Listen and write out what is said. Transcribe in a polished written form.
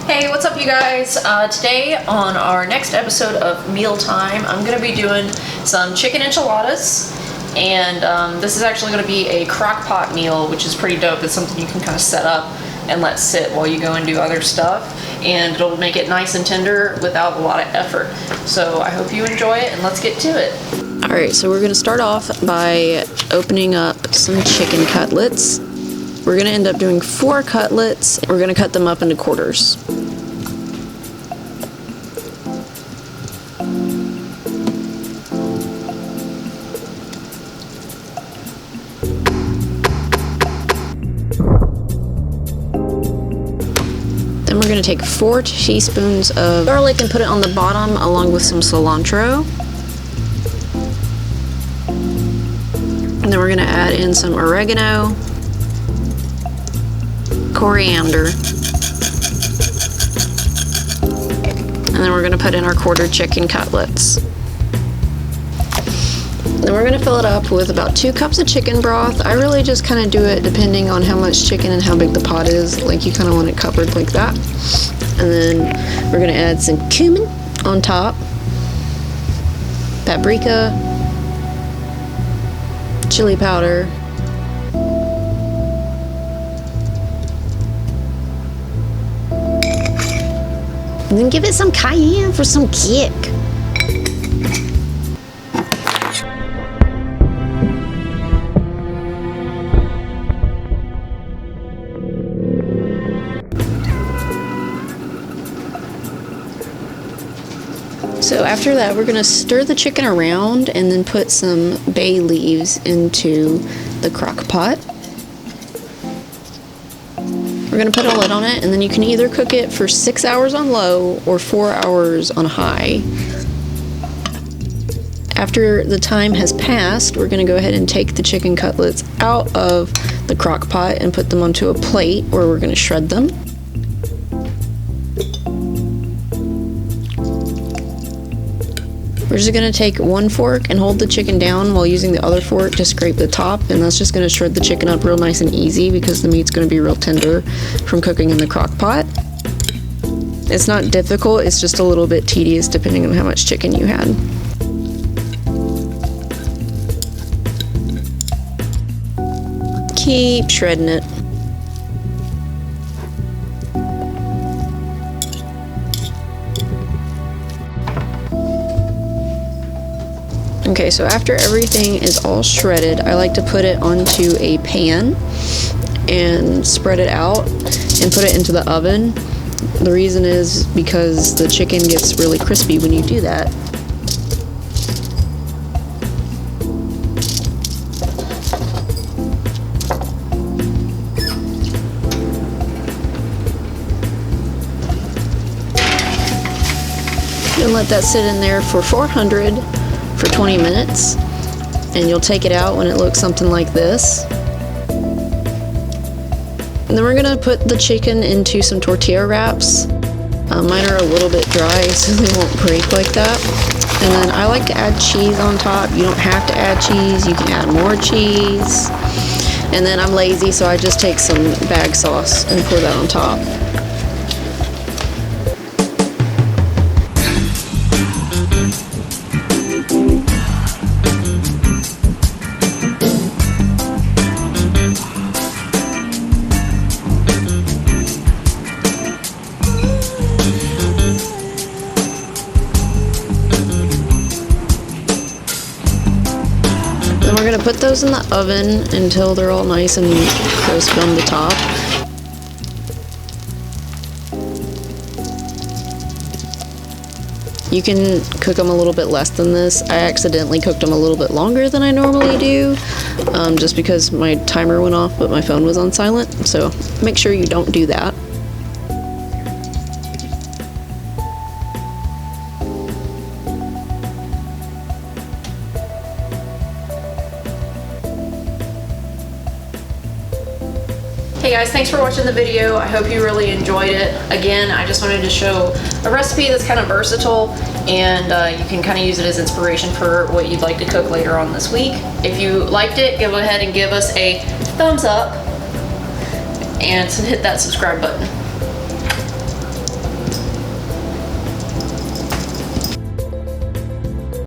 Hey, what's up you guys? Today on our next episode of Mealtime, I'm going to be doing some chicken enchiladas, and this is actually going to be a crock pot meal, which is pretty dope. It's something you can kind of set up and let sit while you go and do other stuff, and it'll make it nice and tender without a lot of effort. So I hope you enjoy it, and let's get to it. Alright, so we're going to start off by opening up some chicken cutlets. We're going to end up doing 4 cutlets. We're going to cut them up into quarters. Then we're going to take 4 teaspoons of garlic and put it on the bottom along with some cilantro. And then we're going to add in some oregano, coriander, and then we're going to put in our quartered chicken cutlets. Then we're going to fill it up with about 2 cups of chicken broth. I really just kind of do it depending on how much chicken and how big the pot is. Like, you kind of want it covered like that. And then we're going to add some cumin on top, paprika, chili powder, and then give it some cayenne for some kick. So after that, we're going to stir the chicken around and then put some bay leaves into the crock pot. We're going to put a lid on it, and then you can either cook it for 6 hours on low or 4 hours on high. After the time has passed, we're going to go ahead and take the chicken cutlets out of the crock pot and put them onto a plate where we're going to shred them. We're just going to take 1 fork and hold the chicken down while using the other fork to scrape the top, and that's just going to shred the chicken up real nice and easy because the meat's going to be real tender from cooking in the crock pot. It's not difficult, it's just a little bit tedious depending on how much chicken you had. Keep shredding it. Okay, so after everything is all shredded, I like to put it onto a pan and spread it out and put it into the oven. The reason is because the chicken gets really crispy when you do that. And let that sit in there for 400 for 20 minutes, and you'll take it out when it looks something like this. And then we're gonna put the chicken into some tortilla wraps. Mine are a little bit dry so they won't break like that. And then I like to add cheese on top. You don't have to add cheese, you can add more cheese. And then I'm lazy, so I just take some bag sauce and pour that on top. We're going to put those in the oven until they're all nice and crisp on the top. You can cook them a little bit less than this. I accidentally cooked them a little bit longer than I normally do, just because my timer went off but my phone was on silent, so make sure you don't do that. Hey guys, thanks for watching the video. I hope you really enjoyed it. Again, I just wanted to show a recipe that's kind of versatile, and you can kind of use it as inspiration for what you'd like to cook later on this week. If you liked it, go ahead and give us a thumbs up and hit that subscribe button.